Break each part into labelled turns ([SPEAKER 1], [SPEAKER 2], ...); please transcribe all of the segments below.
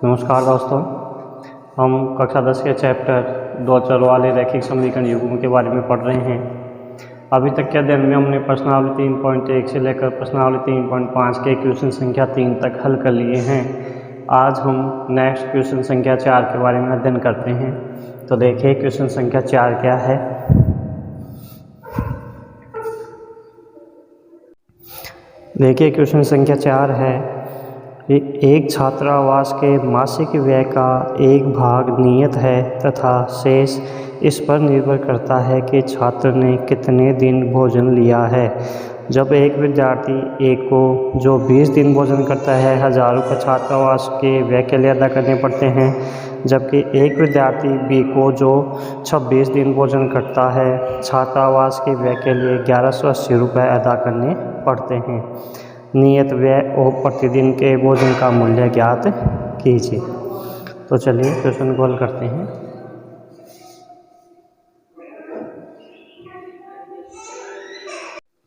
[SPEAKER 1] नमस्कार दोस्तों, हम कक्षा 10 के चैप्टर दो चर वाले रैखिक समीकरण युग्मों के बारे में पढ़ रहे हैं। अभी तक के अध्ययन में हमने प्रश्नावली 3.1 से लेकर प्रश्नावली 3.5 के क्वेश्चन संख्या 3 तक हल कर लिए हैं। आज हम नेक्स्ट क्वेश्चन संख्या 4 के बारे में अध्ययन करते हैं। तो देखिए क्वेश्चन संख्या 4 क्या है। देखिए क्वेश्चन संख्या 4 है, एक छात्रावास के मासिक व्यय का एक भाग नियत है तथा शेष इस पर निर्भर करता है कि छात्र ने कितने दिन भोजन लिया है। जब एक विद्यार्थी ए को जो 20 दिन भोजन करता है 1000 रुपये छात्रावास के व्यय के लिए अदा करने पड़ते हैं, जबकि एक विद्यार्थी बी को जो 26 दिन भोजन करता है छात्रावास के व्यय के लिए 1180 रुपये अदा करने पड़ते हैं। नियत व्यय और प्रतिदिन के भोजन का मूल्य ज्ञात कीजिए। तो चलिए क्वेश्चन को हल करते हैं।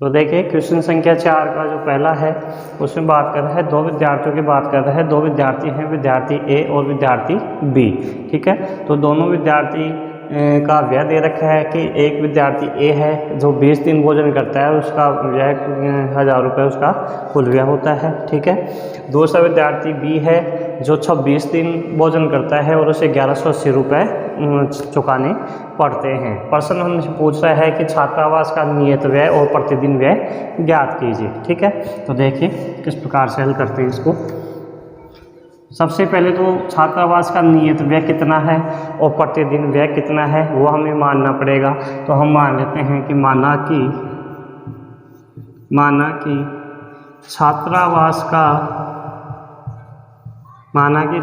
[SPEAKER 1] तो देखिए क्वेश्चन संख्या 4 का जो पहला है उसमें बात कर रहा है, दो विद्यार्थियों की बात कर रहा है। दो विद्यार्थी हैं, विद्यार्थी ए और विद्यार्थी बी। ठीक है, तो दोनों विद्यार्थी का व्यय दे रखा है कि एक विद्यार्थी ए है जो 20 दिन भोजन करता है, उसका व्यय 1000 रुपये उसका कुल व्यय होता है। ठीक है, दूसरा विद्यार्थी बी है जो 26 दिन भोजन करता है और उसे 1180 रुपये चुकाने पड़ते हैं। प्रश्न हमसे पूछ रहा है कि छात्रावास का नियत व्यय और प्रतिदिन व्यय ज्ञात कीजिए। ठीक है, तो देखिए किस प्रकार से हल करते हैं इसको। सबसे पहले तो छात्रावास का नियत व्यय कितना है और प्रतिदिन व्यय कितना है वो हमें मानना पड़ेगा। तो हम मान लेते हैं कि माना कि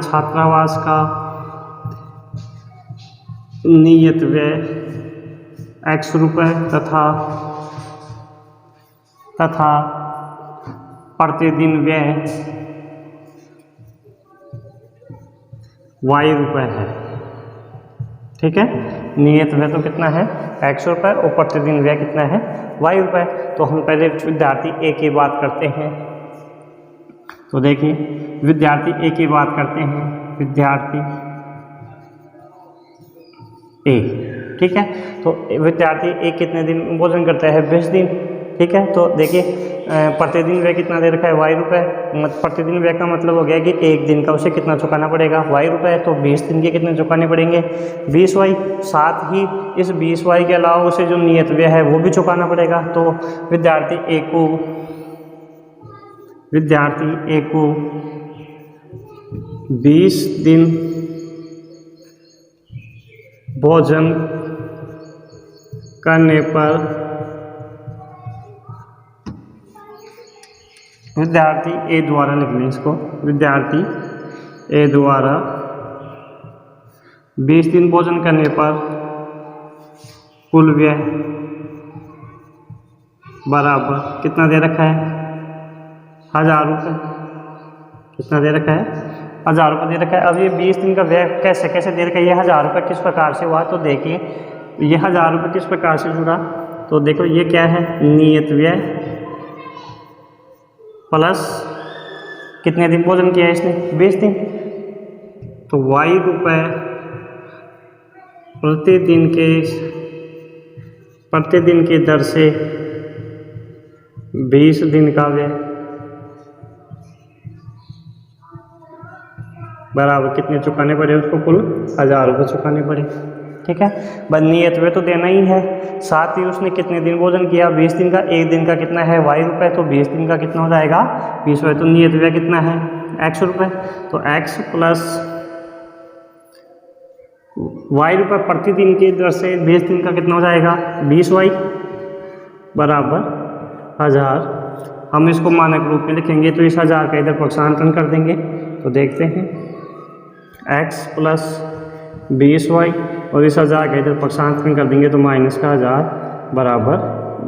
[SPEAKER 1] छात्रावास का नियत व्यय x रुपये तथा प्रतिदिन व्यय y रुपये है। ठीक है, नियत व्यय तो कितना है x रुपये और प्रतिदिन व्यय कितना है y रुपये। तो हम पहले विद्यार्थी ए की बात करते हैं। तो देखिए विद्यार्थी ए की बात करते हैं, विद्यार्थी ए। ठीक है, तो विद्यार्थी ए कितने दिन भोजन करता है 20 दिन। ठीक है, तो देखिए प्रतिदिन व्यय कितना दे रखा है y रुपये। प्रतिदिन व्यय का मतलब हो गया कि एक दिन का उसे कितना चुकाना पड़ेगा y रुपये। तो 20 दिन के कितने चुकाने पड़ेंगे 20y। साथ ही इस 20y के अलावा उसे जो नियत व्यय है वो भी चुकाना पड़ेगा। तो विद्यार्थी ए को 20 दिन भोजन करने पर विद्यार्थी ए द्वारा लिख लें इसको, विद्यार्थी ए द्वारा 20 दिन भोजन करने पर कुल व्यय बराबर कितना दे रखा है 1000 रुपये। कितना दे रखा है 1000 रुपये दे रखा है। अब ये 20 दिन का व्यय कैसे दे रखा है, ये 1000 रुपये किस प्रकार से हुआ। तो देखिए ये 1000 रुपये किस प्रकार से जुड़ा। तो देखो ये क्या है, नियत व्यय प्लस कितने दिन भोजन किया है इसने 20 दिन। तो y रुपये प्रतिदिन के दर से 20 दिन का व्यय बराबर कितने चुकाने पड़े उसको, कुल 1000 रुपये चुकाने पड़े। ठीक है, बस नियत व्यय तो देना ही है। साथ ही उसने कितने दिन भोजन किया 20 दिन का। एक दिन का कितना है y रुपये, तो 20 दिन का कितना हो जाएगा 20 रुपये। तो नियत व्यय कितना है x रुपये। तो x प्लस y रुपये प्रतिदिन के दर से 20 दिन का कितना हो जाएगा 20y बराबर 1000। हम इसको मानक रूप में लिखेंगे तो इस 1000 का इधर पक्षांतरण कर देंगे। तो देखते हैं x प्लस 20y और इस 1000 का इधर पक्षांतरण कर देंगे तो माइनस का 1000 बराबर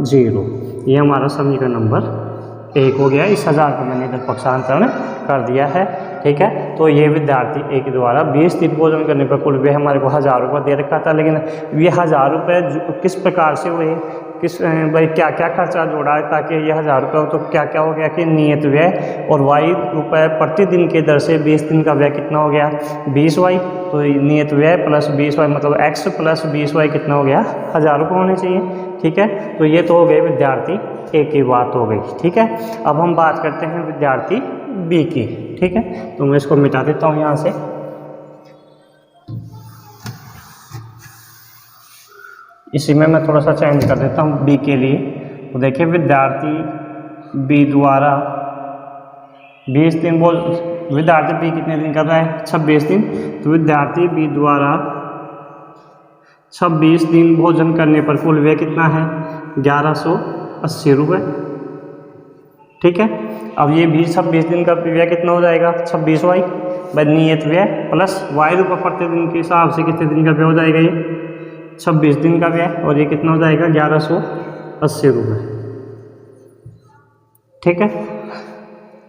[SPEAKER 1] 0। ये हमारा समीकरण नंबर 1 हो गया। इस 1000 को मैंने इधर पक्षांतरण कर दिया है। ठीक है, तो ये विद्यार्थी ए के द्वारा 20 दिन भोजन करने पर कुल व्यय हमारे को 1000 रुपये दे रखा था, लेकिन ये 1000 रुपये किस प्रकार से हुए भाई क्या क्या खर्चा जोड़ा है ताकि ये 1000 रुपये हो, तो क्या क्या हो गया कि नियत व्यय और वाई रुपये प्रतिदिन के दर से 20 दिन का व्यय कितना हो गया 20y। तो नियत व्यय प्लस 20y मतलब x प्लस 20y कितना हो गया 1000 रुपये होने चाहिए। ठीक है, तो ये तो हो गई विद्यार्थी ए की बात हो गई। ठीक है, अब हम बात करते हैं विद्यार्थी बी की। ठीक है, तो मैं इसको मिटा देता हूँ यहाँ से। इसी में मैं थोड़ा सा चेंज कर देता हूँ बी के लिए। तो देखिए विद्यार्थी बी द्वारा 20 दिन बोल, विद्यार्थी बी कितने दिन कर रहा है 26 दिन। तो विद्यार्थी बी द्वारा 26 दिन भोजन करने पर कुल व्यय कितना है 1180 रुपये। ठीक है, अब ये भी 26 दिन का व्यय कितना हो जाएगा 26y नियत व्यय प्लस y रुपये प्रतिदिन के हिसाब से कितने दिन का व्यय हो जाएगा ये 26 दिन का व्यय, और ये कितना हो जाएगा 1180 रुपये। ठीक है,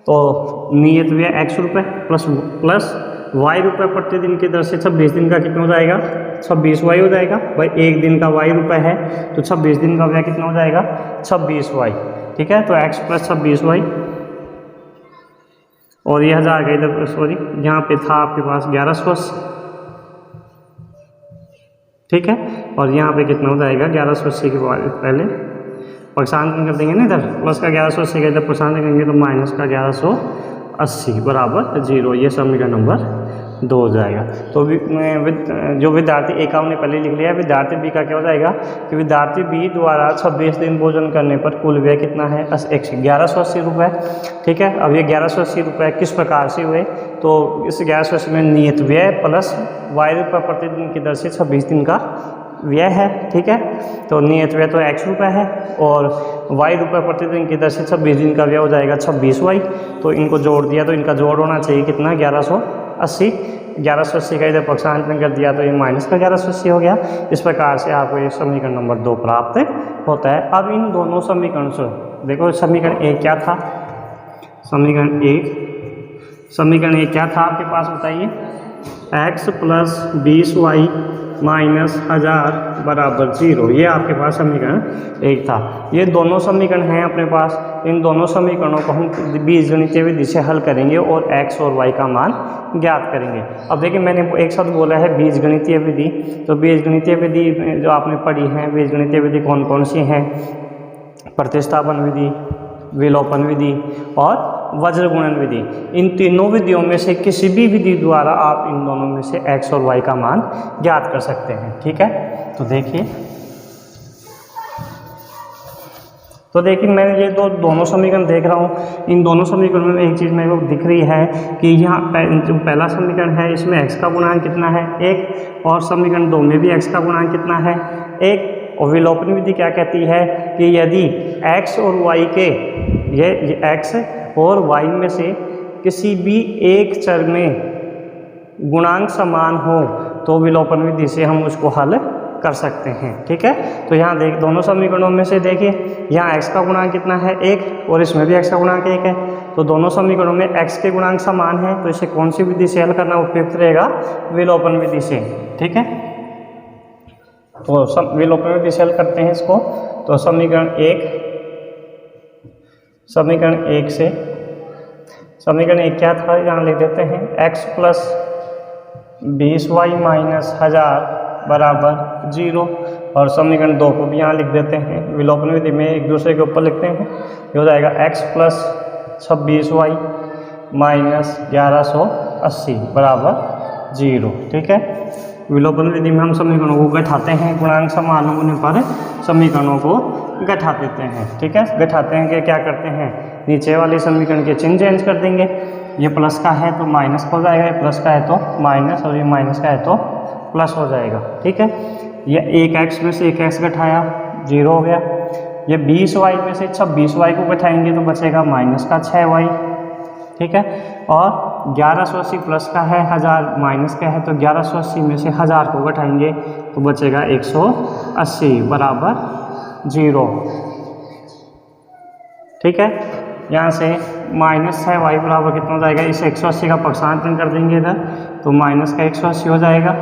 [SPEAKER 1] तो नियत व्यय x रुपये प्लस y रुपये प्रतिदिन की दर से 26 दिन का कितना हो जाएगा 26y हो जाएगा। भाई एक दिन का y रुपये है तो 26 दिन का व्यय कितना हो जाएगा 26y। ठीक है, तो x प्लस 26y और ये 1000 का इधर सॉरी यहाँ पे था आपके पास 1180। ठीक है, और यहाँ पे कितना हो जाएगा 1180 के बाद पहले पक्षांतरण कर देंगे ना, इधर प्लस का 1180 का इधर पक्षांतरण करेंगे तो माइनस का 1180 बराबर 0। ये समीकरण नंबर 2 हो जाएगा। तो जो विद्यार्थी ए का हमने पहले लिख लिया है, विद्यार्थी बी का क्या हो जाएगा कि विद्यार्थी बी द्वारा 26 दिन भोजन करने पर कुल व्यय कितना है 1180 रुपये। ठीक है, अब ये 1180 रुपये किस प्रकार से हुए, तो इस 1180 में नियत व्यय प्लस y रुपये प्रतिदिन की दर से 26 दिन का व्यय है। ठीक है, तो नियत व्यय तो x रुपये है और y रुपये प्रतिदिन की दर से 26 दिन का व्यय हो जाएगा 26y। तो इनको जोड़ दिया तो इनका जोड़ होना चाहिए कितना 1180 का इधर पक्षांतरण कर दिया तो ये माइनस का 1180 हो गया। इस प्रकार से आपको ये समीकरण नंबर 2 प्राप्त होता है। अब इन दोनों समीकरण से देखो, समीकरण एक क्या था, समीकरण एक क्या था आपके पास बताइए, x प्लस 20y माइनस 1000 बराबर 0। ये आपके पास समीकरण एक था। ये दोनों समीकरण हैं अपने पास। इन दोनों समीकरणों को हम बीजगणितीय विधि से हल करेंगे और x और y का मान ज्ञात करेंगे। अब देखिए मैंने एक शब्द बोला है बीजगणितीय विधि, तो बीजगणितीय विधि जो आपने पढ़ी है, बीजगणितीय विधि कौन कौन सी हैं, प्रतिस्थापन विधि, विलोपन विधि और वज्र गुणन विधि। इन तीनों विधियों में से किसी भी विधि द्वारा आप इन दोनों में से x और y का मान ज्ञात कर सकते हैं। ठीक है, तो देखिए मैंने ये दोनों समीकरण देख रहा हूँ। इन दोनों समीकरणों में एक चीज़ मेरे को दिख रही है कि यहाँ जो पहला समीकरण है इसमें x का गुणांक कितना है 1, और समीकरण 2 में भी x का गुणांक कितना है 1। और विलोपन विधि क्या कहती है कि यदि x और y के ये x और y में से किसी भी एक चर में गुणांक समान हो तो विलोपन विधि से हम उसको हल कर सकते हैं। ठीक है, तो यहाँ दोनों समीकरणों में से देखिए, यहाँ x का गुणांक कितना है 1 और इसमें भी x का गुणांक 1 है। तो दोनों समीकरणों में x के गुणांक समान है, तो इसे कौन सी विधि से हल करना उपयुक्त रहेगा, विलोपन विधि से। ठीक है, तो विलोपन विधि से हल करते हैं इसको। तो समीकरण एक क्या था, यहाँ लिख देते हैं x प्लस 20y माइनस 1000 बराबर 0, और समीकरण 2 को भी यहाँ लिख देते हैं। विलोपन विधि में एक दूसरे के ऊपर लिखते हैं, ये हो जाएगा x प्लस 26y माइनस 1180 बराबर 0। ठीक है, विलोपन विधि में हम समीकरणों को घटाते हैं, गुणांक समान होने पर समीकरणों को घटा देते हैं। ठीक है, घटाते हैं कि क्या करते हैं, नीचे वाले समीकरण के चिन्ह चेंज कर देंगे। ये प्लस का है तो माइनस हो जाएगा, ये प्लस का है तो माइनस, और ये माइनस का है तो प्लस हो जाएगा। ठीक है, ये एक x में से एक x घटाया 0 हो गया। ये 20y में से 26y को घटाएंगे तो बचेगा माइनस का 6y। ठीक है, और 1180 प्लस का है, 1000 माइनस का है, तो 1180 में से 1000 को घटाएंगे तो बचेगा 180 बराबर 0। ठीक है, यहाँ से माइनस 6y बराबर कितना हो जाएगा, इस 180 का पक्षांतरण कर देंगे इधर तो माइनस का 180 हो जाएगा।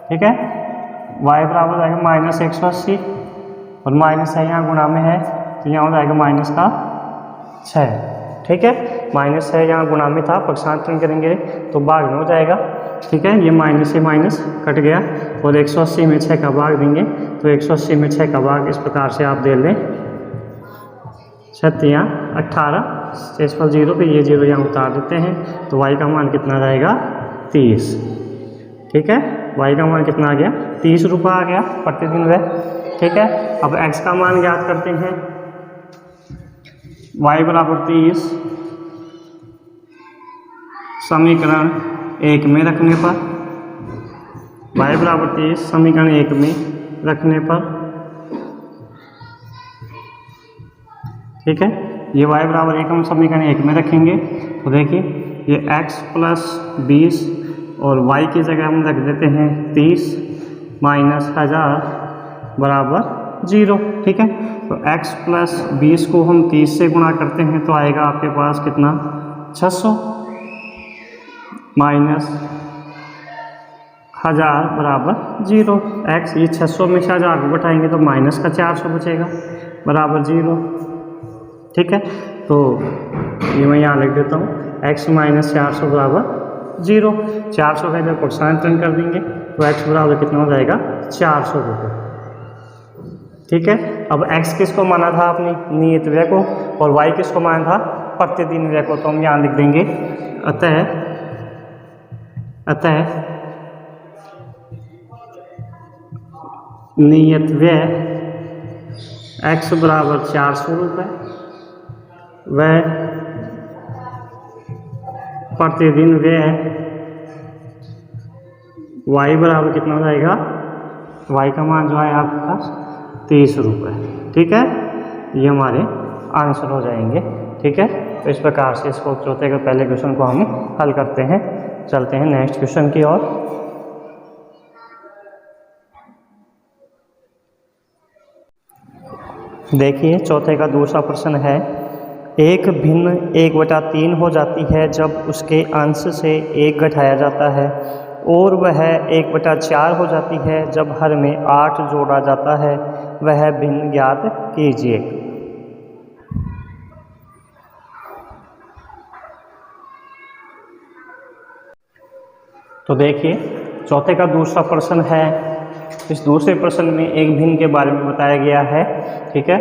[SPEAKER 1] ठीक है, y बराबर हो जाएगा माइनस 180 और माइनस है यहाँ गुणा में है, तो यहाँ हो जाएगा माइनस का 6। ठीक है, माइनस है यहाँ गुणा में था, पक्षांतरण करेंगे तो भाग में हो जाएगा। ठीक है, ये माइनस से माइनस कट गया और 180 में 6 का भाग देंगे तो 180 में 6 का भाग इस प्रकार से आप दे लें 6 यहाँ 18, शेष फल 0 पे ये 0 यहाँ उतार देते हैं तो y का मान कितना रहेगा 30। ठीक है, y का मान कितना आ गया 30 रुपये आ गया प्रतिदिन वह। ठीक है, अब x का मान ज्ञात करते हैं। y बराबर 30 समीकरण 1 में रखने पर, y बराबर 30 समीकरण 1 में रखने पर, ठीक है, ये y बराबर 1 हम समीकरण 1 में रखेंगे तो देखिए ये x प्लस 20 और y की जगह हम रख देते हैं 30 माइनस 1000 बराबर 0। ठीक है, तो x प्लस 20 को हम 30 से गुणा करते हैं तो आएगा आपके पास कितना 600 माइनस 1000 बराबर 0। x ये 600 में से 1000 को घटाएंगे तो माइनस का 400 बचेगा बराबर 0। ठीक है, तो ये मैं यहाँ लिख देता हूँ x माइनस 400 बराबर 0। 400 का जब पक्षांतरण कर देंगे तो x बराबर कितना हो जाएगा 400 रुपये। ठीक है, अब x किसको माना था आपने नियत व्यय को और y किसको माना था प्रतिदिन व्यय को, तो हम यहाँ लिख देंगे अतः नियत व्यय x बराबर 400 रुपये व प्रतिदिन व्यय y बराबर कितना हो जाएगा, y का मान जो है आपके पास 30 रुपये। ठीक है, ये हमारे आंसर हो जाएंगे। ठीक है, तो इस प्रकार से इसको चौथे के पहले क्वेश्चन को हम हल करते हैं। चलते हैं नेक्स्ट क्वेश्चन की ओर। देखिए चौथे का दूसरा प्रश्न है, एक भिन्न 1/3 हो जाती है जब उसके अंश से 1 घटाया जाता है और वह 1/4 हो जाती है जब हर में 8 जोड़ा जाता है, वह भिन्न ज्ञात कीजिए। तो देखिए चौथे का दूसरा प्रश्न है। इस दूसरे प्रश्न में एक भिन्न के बारे में बताया गया है। ठीक है,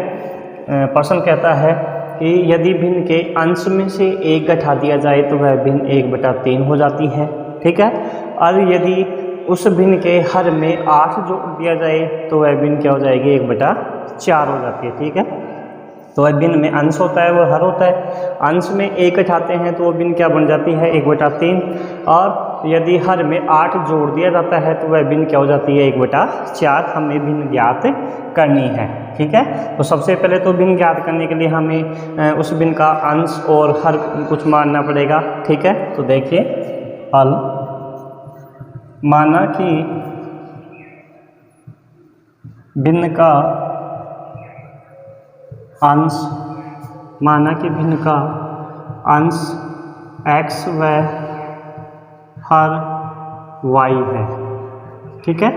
[SPEAKER 1] प्रश्न कहता है कि यदि भिन्न के अंश में से 1 घटा दिया जाए तो वह भिन्न 1/3 हो जाती है। ठीक है, और यदि उस भिन्न के हर में 8 जोड़ दिया जाए तो वह भिन्न क्या हो जाएगी 1/4 हो जाती है। ठीक है, तो वह भिन्न में अंश होता है वो हर होता है, अंश में 1 घटाते हैं तो वो भिन्न क्या बन जाती है 1/3, और यदि हर में 8 जोड़ दिया जाता है तो वह भिन्न क्या हो जाती है 1/4। हमें भिन्न ज्ञात करनी है। ठीक है, तो सबसे पहले तो भिन्न ज्ञात करने के लिए हमें उस भिन्न का अंश और हर कुछ मानना पड़ेगा। ठीक है, तो देखिए हल माना कि भिन्न का अंश, माना कि भिन्न का अंश x व हर y है। ठीक है,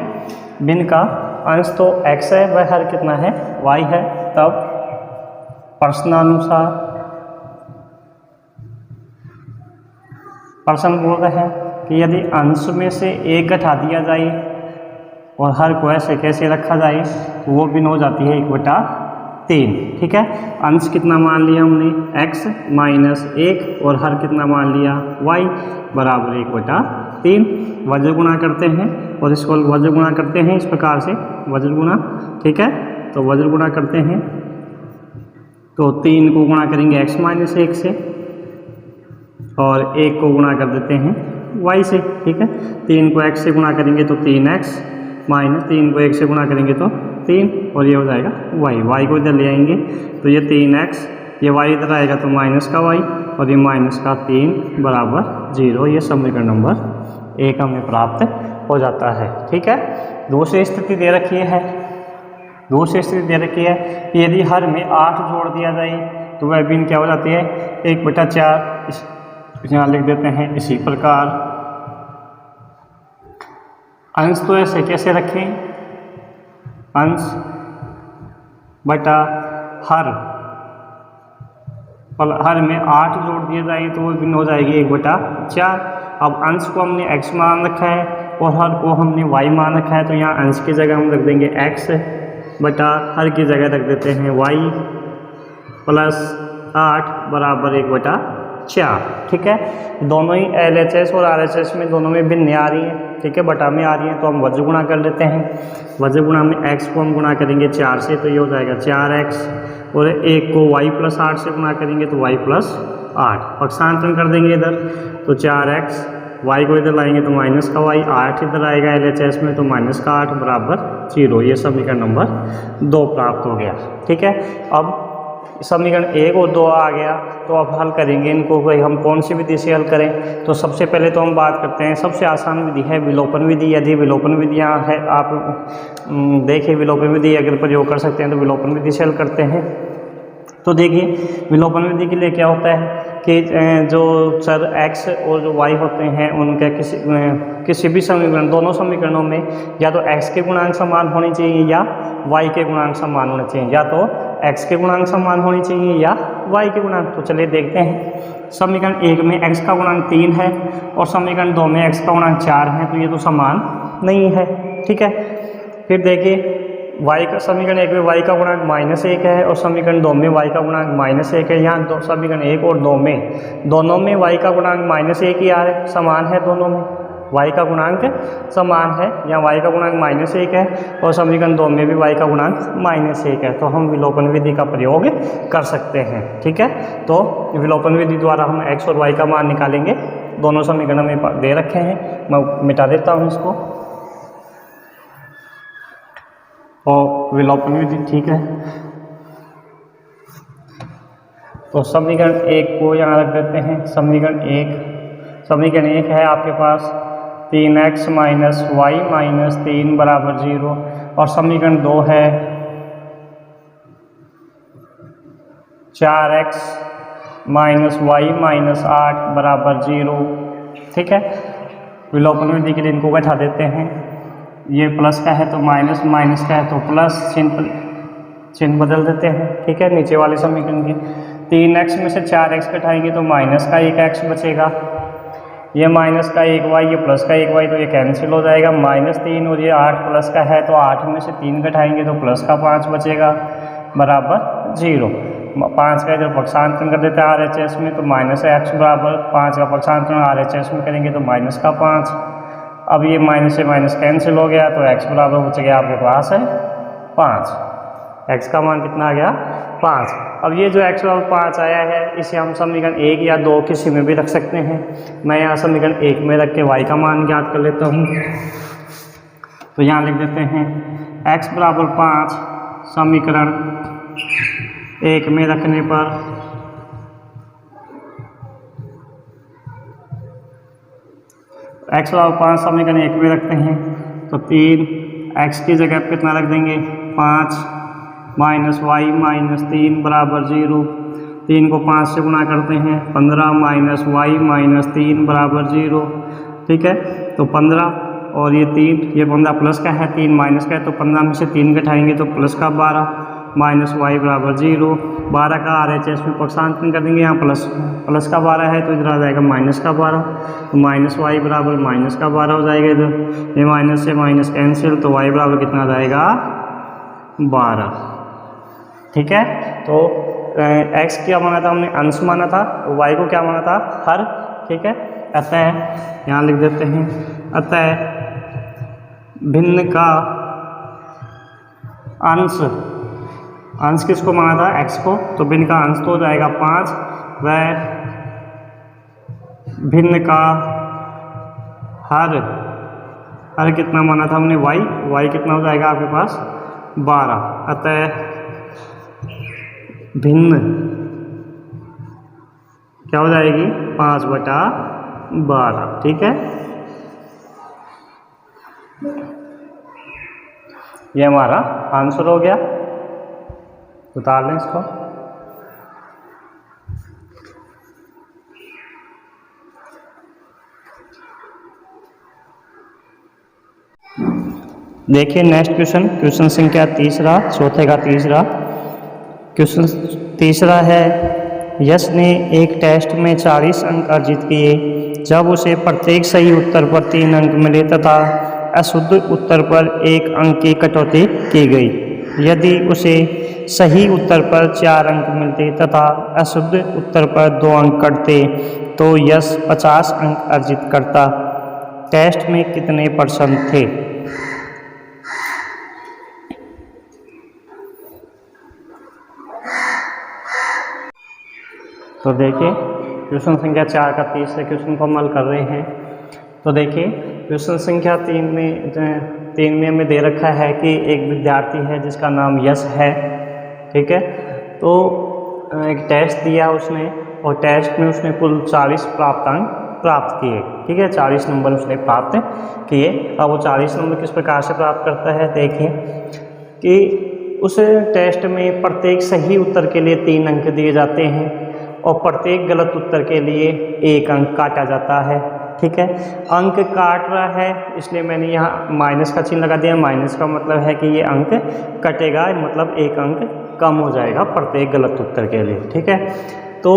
[SPEAKER 1] भिन्न का अंश तो x है व हर कितना है y है। तब प्रश्नानुसार प्रश्न बोल रहे हैं कि यदि अंश में से 1 घटा दिया जाए और हर को ऐसे कैसे रखा जाए तो वो भिन्न हो जाती है 1/3। ठीक है, अंश कितना मान लिया हमने x माइनस 1 और हर कितना मान लिया y बराबर 1/3। वज्र गुणा करते हैं और इसको वज्र गुणा करते हैं इस प्रकार से वज्र गुणा। ठीक है, तो वज्र गुणा करते हैं तो 3 को गुणा करेंगे x माइनस 1 से और 1 को गुणा कर देते हैं y से। ठीक है, 3 को x से गुणा करेंगे तो 3x माइनस 3 को 1 से गुणा करेंगे तो 3 और ये हो जाएगा y को इधर ले आएंगे तो ये 3x, ये y इधर आएगा तो माइनस का y और ये माइनस का 3 बराबर 0। ये समीकरण नंबर 1 हमें प्राप्त हो जाता है। ठीक है, दूसरी स्थिति दे रखी है, दूसरी स्थिति दे रखी है कि यदि हर में 8 जोड़ दिया जाए तो वह भिन्न क्या हो जाती है 1/4। यहाँ लिख देते हैं इसी प्रकार। अंश तो ऐसे कैसे रखें, अंश बटा हर में 8 जोड़ दिए जाएंगे तो वो भिन्न हो जाएगी 1/4। अब अंश को हमने x मान रखा है और हर को हमने y मान रखा है, तो यहाँ अंश की जगह हम रख देंगे x बटा हर की जगह रख देते हैं y प्लस 8 बराबर 1/4। ठीक है, दोनों ही LHS और RHS में दोनों में भिन्न आ रही है। ठीक है, बटा में आ रही है तो हम वज्र गुणा कर लेते हैं। वज्र गुणा में x को हम गुणा करेंगे 4 से तो ये हो जाएगा 4x, और 1 को y प्लस 8 से गुणा करेंगे तो y प्लस 8। पक्षांतरण कर देंगे इधर तो 4x, y को इधर लाएंगे तो माइनस का y, 8 इधर आएगा LHS में तो माइनस का 8 बराबर 0। ये समीकरण नंबर 2 प्राप्त हो गया। ठीक है, अब समीकरण 1 और 2 आ गया तो अब हल करेंगे इनको। भाई हम कौन सी विधि से हल करें, तो सबसे पहले तो हम बात करते हैं, सबसे आसान विधि है विलोपन विधि। यदि विलोपन विधियाँ है आप देखिए, विलोपन विधि अगर प्रयोग कर सकते हैं तो विलोपन विधि से हल करते हैं। तो देखिए विलोपन विधि के लिए क्या होता है कि जो चर x और जो y होते हैं उनके किसी भी समीकरण, दोनों समीकरणों में या तो x के गुणांक समान होने चाहिए या y के गुणांक समान होने चाहिए, या तो x के गुणांक समान होने चाहिए या y के गुणांक। तो चलिए देखते हैं, समीकरण 1 में x का गुणांक 3 है और समीकरण 2 में x का गुणांक 4 है, तो ये तो समान नहीं है। ठीक है, फिर देखिए y का समीकरण 1 में y का गुणांक -1 है और समीकरण 2 में y का गुणांक -1 है। यहाँ समीकरण 1 और 2 में दोनों में y का गुणांक -1 ही आ रहा है, समान है, दोनों में y का गुणांक समान है। यहाँ y का गुणांक -1 है और समीकरण 2 में भी y का गुणांक -1 है, तो हम विलोपन विधि का प्रयोग कर सकते हैं। ठीक है, तो विलोपन विधि द्वारा हम x और y का मान निकालेंगे। दोनों समीकरण में दे रखे हैं, मैं मिटा देता हूँ इसको। और विलोपन विधि ठीक है, तो समीकरण 1 को यहाँ रख देते हैं। समीकरण 1 है आपके पास 3x माइनस वाई माइनस 3 बराबर 0, और समीकरण 2 है 4x माइनस वाई माइनस 8 बराबर 0। ठीक है, विलोपन विधि के लिए इनको बैठा देते हैं। ये प्लस का है तो माइनस, माइनस का है तो प्लस, चिन्ह बदल देते हैं। ठीक है, नीचे वाले समीकरण के 3x में से 4x घटाएंगे तो माइनस का 1x बचेगा, ये माइनस का 1y, ये प्लस का 1y, तो ये कैंसिल हो जाएगा। -3 और ये 8 प्लस का है तो 8 में से 3 घटाएंगे तो प्लस का 5 बचेगा बराबर 0। 5 का इधर पक्षांतरण कर देते हैं RHS में तो -x बराबर 5 का पक्षांतरण RHS में करेंगे तो माइनस का 5। अब ये माइनस से माइनस कैंसिल हो गया तो x बराबर बच गया आपके पास है 5। x का मान कितना आ गया 5। अब ये जो x बराबर 5 आया है इसे हम समीकरण 1 या 2 किसी में भी रख सकते हैं। मैं यहाँ समीकरण 1 में रख के y का मान ज्ञात कर लेता हूँ। तो यहाँ लिख देते हैं x बराबर 5 समीकरण 1 में रखने पर x बराबर 5 समीकरण 1 में रखते हैं तो 3x की जगह पर कितना रख देंगे 5 माइनस वाई माइनस 3 बराबर 0। 3 को 5 से गुणा करते हैं 15 माइनस वाई माइनस 3 बराबर 0। ठीक है, तो 15 और ये 3, ये 15 प्लस का है 3 माइनस का है तो 15 में से 3 घटाएंगे तो प्लस का 12 माइनस वाई बराबर 0। 12 का RHS में पक्षांतरण कर देंगे, यहाँ प्लस का 12 है तो इधर आ जाएगा माइनस का 12, तो माइनस वाई बराबर माइनस का 12 हो जाएगा। इधर ये माइनस से माइनस कैंसिल तो वाई बराबर कितना आ जाएगा 12। ठीक है, तो x क्या माना था हमने अंश माना था, y को क्या माना था हर। ठीक है, अतः यहाँ लिख देते हैं अतः भिन्न का अंश किसको माना था x को, तो भिन्न का अंश तो हो जाएगा 5 व भिन्न का हर कितना माना था हमने y कितना हो जाएगा आपके पास 12। अतः भिन्न क्या हो जाएगी 5/12। ठीक है, ये हमारा आंसर हो गया। उतार लें इसको। देखिए नेक्स्ट क्वेश्चन संख्या 3, चौथे का 3। क्वेश्चन तीसरा है, यश ने एक टेस्ट में 40 अंक अर्जित किए। जब उसे प्रत्येक सही उत्तर पर 3 अंक मिले तथा अशुद्ध उत्तर पर 1 अंक की कटौती की गई। यदि उसे सही उत्तर पर 4 अंक मिलते तथा अशुद्ध उत्तर पर 2 अंक कटते तो यश 50 अंक अर्जित करता। टेस्ट में कितने प्रश्न थे? तो देखिए क्वेश्चन संख्या 4 का तीसरे क्वेश्चन को हम हल कर रहे हैं। तो देखिए क्वेश्चन संख्या 3 में हमें दे रखा है कि एक विद्यार्थी है जिसका नाम यश है, ठीक है। तो एक टेस्ट दिया उसने और टेस्ट में उसने कुल 40 प्राप्तांक प्राप्त किए, ठीक है। 40 नंबर उसने प्राप्त किए। अब वो 40 नंबर किस प्रकार से प्राप्त करता है, देखिए कि उस टेस्ट में प्रत्येक सही उत्तर के लिए 3 अंक दिए जाते हैं और प्रत्येक गलत उत्तर के लिए 1 अंक काटा जाता है, ठीक है। अंक काट रहा है इसलिए मैंने यहाँ माइनस का चिन्ह लगा दिया। माइनस का मतलब है कि ये अंक कटेगा, मतलब 1 अंक कम हो जाएगा प्रत्येक गलत उत्तर के लिए, ठीक है। तो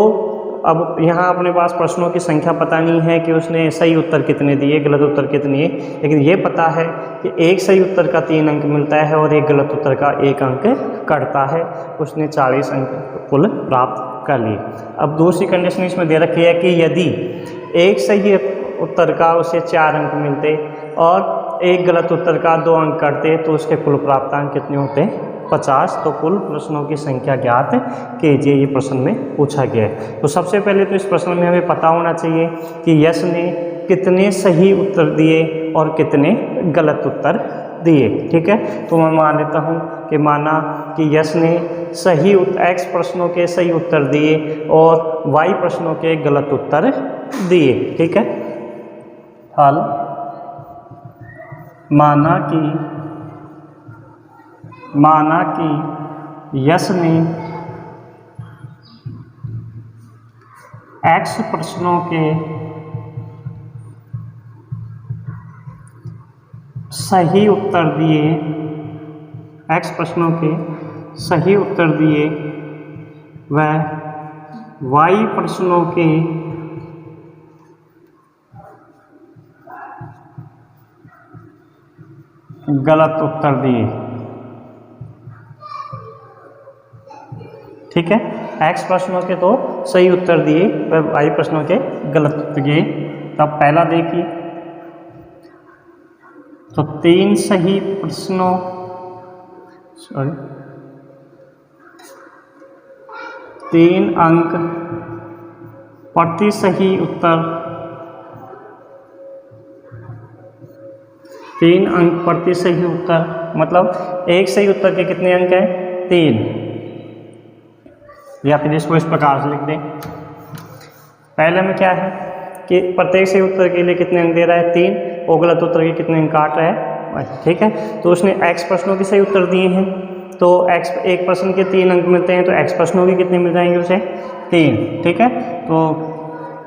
[SPEAKER 1] अब यहाँ अपने पास प्रश्नों की संख्या पता नहीं है कि उसने सही उत्तर कितने दिए, गलत उत्तर कितने दिए, लेकिन ये पता है कि एक सही उत्तर का 3 अंक मिलता है और एक गलत उत्तर का 1 अंक कटता है। उसने 40 अंक कुल प्राप्त कर लिए। अब दूसरी कंडीशन इसमें दे रखी है कि यदि एक सही उत्तर का उसे 4 अंक मिलते और एक गलत उत्तर का 2 अंक कटते तो उसके कुल प्राप्तांक कितने होते? 50। तो कुल प्रश्नों की संख्या ज्ञात कीजिए, ये प्रश्न में पूछा गया है। तो सबसे पहले तो इस प्रश्न में हमें पता होना चाहिए कि यश ने कितने सही उत्तर दिए और कितने गलत उत्तर दिए, ठीक है। तो मैं मान लेता हूँ कि माना कि यश ने सही x प्रश्नों के सही उत्तर दिए और y प्रश्नों के गलत उत्तर दिए, ठीक है। हल, माना कि यश ने x प्रश्नों के सही उत्तर दिए, x प्रश्नों के सही उत्तर दिए व y प्रश्नों के गलत उत्तर दिए, ठीक है। x प्रश्नों के तो सही उत्तर दिए व y प्रश्नों के गलत उत्तर दिए। तब पहला देखिए, तो 3 सही प्रश्नों 3 अंक प्रति सही उत्तर, 3 अंक प्रति सही उत्तर, मतलब एक सही उत्तर के कितने अंक हैं? 3। या फिर इसको इस प्रकार से लिख दें। पहले में क्या है कि प्रत्येक सही उत्तर के लिए कितने अंक दे रहा है? 3, और गलत उत्तर के कितने अंक काट रहा है, ठीक है। तो उसने x प्रश्नों के सही उत्तर दिए हैं, तो x एक प्रश्न के 3 अंक मिलते हैं, तो x प्रश्नों के कितने मिल जाएंगे उसे? 3, ठीक है। तो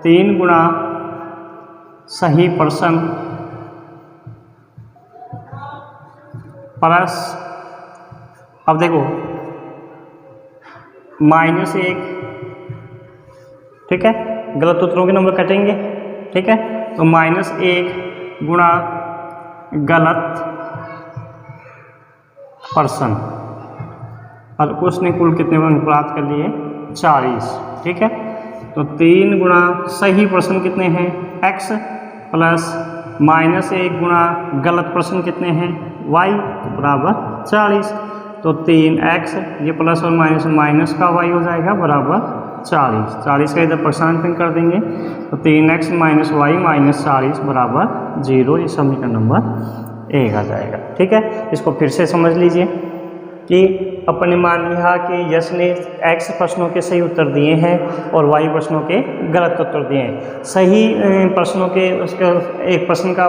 [SPEAKER 1] 3 गुणा सही प्रश्न प्लस, अब देखो -1, ठीक है। गलत उत्तरों के नंबर कटेंगे, ठीक है। तो -1 गुणा गलत प्रश्न, और उसने कुल कितने अंक प्राप्त कर लिए? 40, ठीक है। तो 3 गुणा सही प्रश्न कितने हैं? x प्लस -1 गुणा गलत प्रश्न कितने हैं? y, बराबर 40। तो 3x, ये प्लस और माइनस का y हो जाएगा बराबर 40। 40 का इधर प्रश्नांकन कर देंगे तो 3x माइनस वाई माइनस 40 बराबर 0। ये समीकरण नंबर 1 आ जाएगा, ठीक है। इसको फिर से समझ लीजिए कि अपन ने मान लिया कि यश ने x प्रश्नों के सही उत्तर दिए हैं और y प्रश्नों के गलत उत्तर दिए हैं। सही प्रश्नों के उसका एक प्रश्न का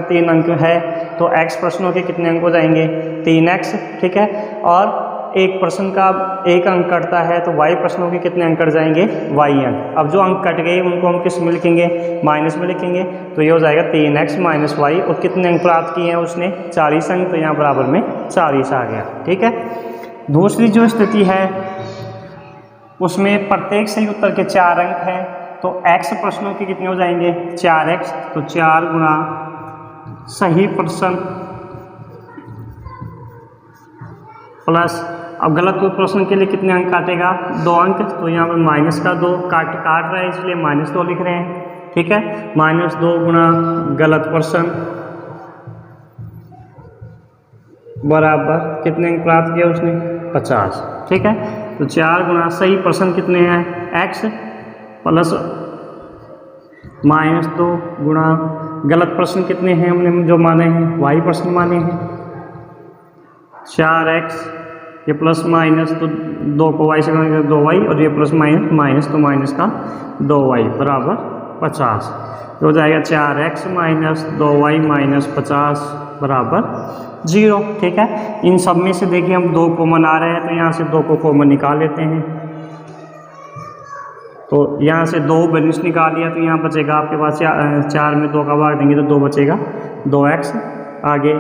[SPEAKER 1] 3 अंक है, तो x प्रश्नों के कितने अंक हो जाएंगे? 3x, ठीक है। और एक प्रश्न का 1 अंक कटता है, तो y प्रश्नों के कितने अंक कट जाएंगे? y अंक। अब जो अंक कट गए उनको हम किस में लिखेंगे? माइनस में लिखेंगे। तो ये हो जाएगा 3x माइनस वाई। और कितने अंक प्राप्त किए हैं उसने? 40 अंक। तो यहाँ बराबर में 40 आ गया, ठीक है। दूसरी जो स्थिति है उसमें प्रत्येक सही उत्तर के 4 अंक हैं, तो x प्रश्नों के कितने हो जाएंगे 4x, तो 4 गुणा सही प्रश्न प्लस, अब गलत प्रश्न के लिए कितने अंक काटेगा 2 अंक, तो यहाँ पे माइनस का 2 काट रहा है इसलिए -2 लिख रहे हैं, ठीक है। -2 गुणा गलत प्रश्न बराबर कितने अंक प्राप्त किया उसने 50, ठीक है। तो 4 गुणा सही प्रश्न कितने हैं x प्लस -2 गुणा गलत प्रश्न कितने हैं हमने जो माने हैं y प्रश्न माने हैं 4x, ये प्लस माइनस तो 2 को y से करेंगे 2y, और ये प्लस माइनस तो माइनस का 2y बराबर 50, तो हो जाएगा 4x माइनस 2y माइनस 50 बराबर 0, ठीक है। इन सब में से देखिए हम 2 कॉमन आ रहे हैं, तो यहाँ से 2 को कॉमन निकाल लेते हैं, तो यहाँ से 2 बैलेंस निकाल लिया, तो यहाँ बचेगा आपके पास 4 में 2 का भाग देंगे तो 2 बचेगा 2x, आगे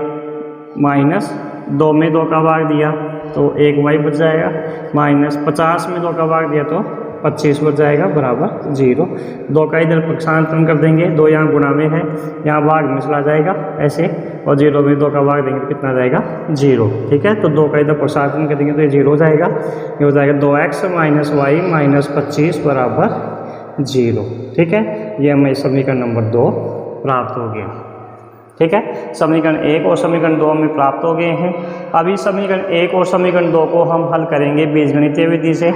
[SPEAKER 1] -2 में 2 का भाग दिया तो 1y बच जाएगा, -50 में 2 का भाग दिया तो 25 बच जाएगा बराबर 0। 2 का इधर पक्षांतरण कर देंगे, 2 यहाँ गुणा में है, यहाँ भाग में चला जाएगा ऐसे, और 0 में 2 का भाग देंगे तो कितना जाएगा 0, ठीक है। तो 2 का इधर पक्षांतरण कर देंगे तो ये 0 हो जाएगा, ये हो जाएगा 2x माइनस वाई माइनस 25 बराबर 0, ठीक है। ये हमें समीकरण नंबर 2 प्राप्त हो गया, ठीक है। समीकरण 1 और समीकरण 2 हमें प्राप्त हो गए हैं। अभी समीकरण 1 और समीकरण 2 को हम हल करेंगे बीजगणितीय विधि से।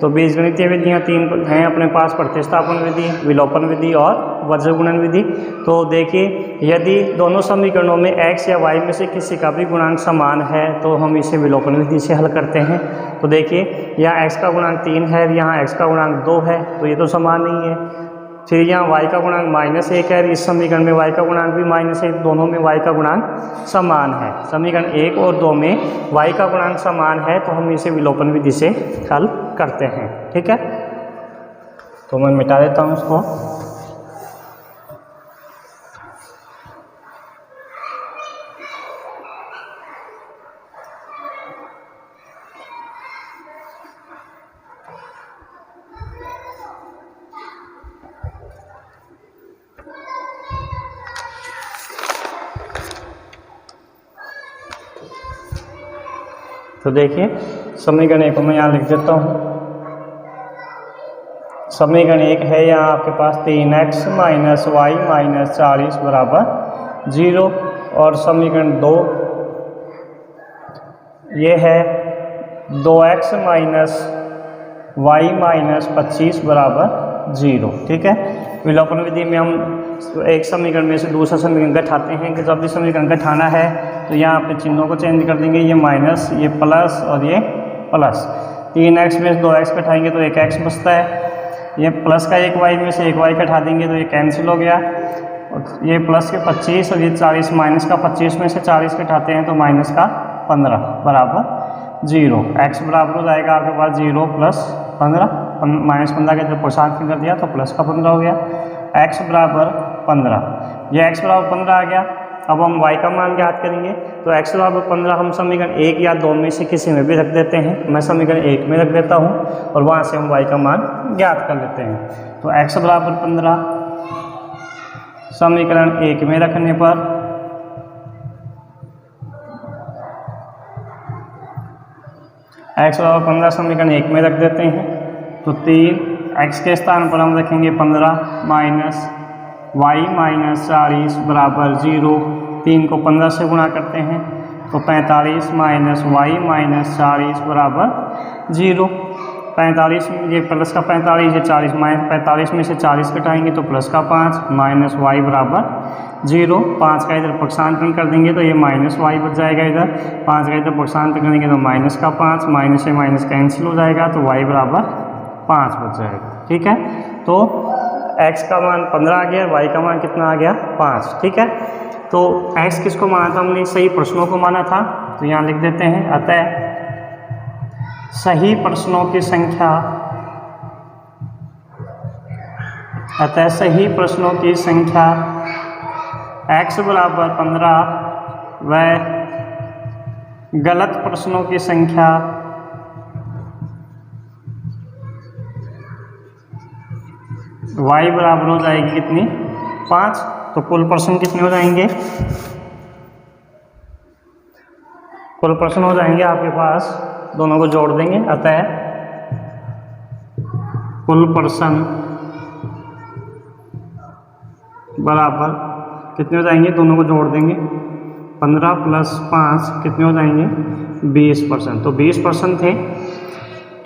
[SPEAKER 1] तो बीजगणितीय विधियाँ 3 हैं अपने पास, प्रतिस्थापन विधि, विलोपन विधि और वज्रगुणन विधि। तो देखिए, यदि दोनों समीकरणों में x या y में से किसी का भी गुणांक समान है तो हम इसे विलोपन विधि से हल करते हैं। तो देखिए, यहाँ x का गुणांक 3 है, यहाँ x का गुणांक 2 है, तो ये तो समान नहीं है। फिर यहाँ y का गुणांक -1 है, इस समीकरण में y का गुणांक भी -1, दोनों में y का गुणांक समान है। समीकरण 1 और 2 में y का गुणांक समान है, तो हम इसे विलोपन विधि से हल करते हैं, ठीक है। तो मैं मिटा देता हूँ इसको। तो देखिए, समीकरण 1 को मैं यहाँ लिख देता हूँ। समीकरण 1 है यहाँ आपके पास 3x माइनस वाई माइनस 40 बराबर 0, और समीकरण 2 ये है 2x माइनस वाई माइनस 25 बराबर 0, ठीक है। विलोपन विधि में हम एक समीकरण में से दूसरा समीकरण घटाते हैं, कि जब भी समीकरण घटाना है तो यहाँ पे चिन्हों को चेंज कर देंगे, ये माइनस, ये प्लस और ये प्लस। 3x में 2x घटाएंगे तो 1x बचता है, ये प्लस का 1y में से 1y घटा देंगे तो ये कैंसिल हो गया, और ये प्लस के 25 और ये 40, माइनस का 25 में से 40 घटाते हैं तो माइनस का 15 बराबर 0। x बराबर हो जाएगा आपके पास 0 प्लस 15, -15 के जब पक्षांतरण कर दिया तो प्लस का 15 हो गया, x बराबर 15। ये x बराबर 15 आ गया। अब हम y का मान ज्ञात करेंगे, तो x बराबर 15 हम समीकरण 1 या 2 में से किसी में भी रख देते हैं। मैं समीकरण 1 में रख देता हूँ और वहाँ से हम y का मान ज्ञात कर लेते हैं। तो x बराबर 15 समीकरण 1 में रखने पर x बराबर 15 समीकरण 1 में रख देते हैं, तो 3x के स्थान पर हम रखेंगे 15 माइनस वाई माइनस 40 बराबर 0। 3 को 15 से गुणा करते हैं तो 45 माइनस वाई माइनस 40 बराबर 0। 45 ये प्लस का 45, ये 40 माइनस 45 में से 40 घटाएंगे तो प्लस का 5 माइनस वाई बराबर 0। 5 का इधर पक्षांतरण कर देंगे तो ये माइनस वाई बच जाएगा, इधर 5 का इधर पक्षांतरण करेंगे तो माइनस का 5, माइनस से माइनस कैंसिल हो जाएगा तो वाई बराबर 5 बच जाएगा, ठीक है। तो x का मान 15 आ गया, y का मान कितना आ गया 5, ठीक है। तो x किसको माना था हमने, सही प्रश्नों को माना था, तो यहाँ लिख देते हैं अतः सही प्रश्नों की संख्या, अतः सही प्रश्नों की संख्या x बराबर 15 व गलत प्रश्नों की संख्या y बराबर हो जाएगी कितनी 5, तो कुल पर्सन कितने हो जाएंगे, कुल पर्सन हो जाएंगे आपके पास, दोनों को जोड़ देंगे, अतः कुल पर्सन बराबर कितने हो जाएंगे, दोनों को जोड़ देंगे, 15 + 5 कितने हो जाएंगे 20%, तो 20% थे।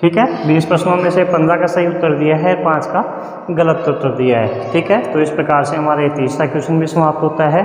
[SPEAKER 1] ठीक है, 20% में से 15 का सही उत्तर दिया है, 5 का गलत उत्तर दिया है। ठीक है, तो इस प्रकार से हमारा ये तीसरा क्वेश्चन भी समाप्त होता है।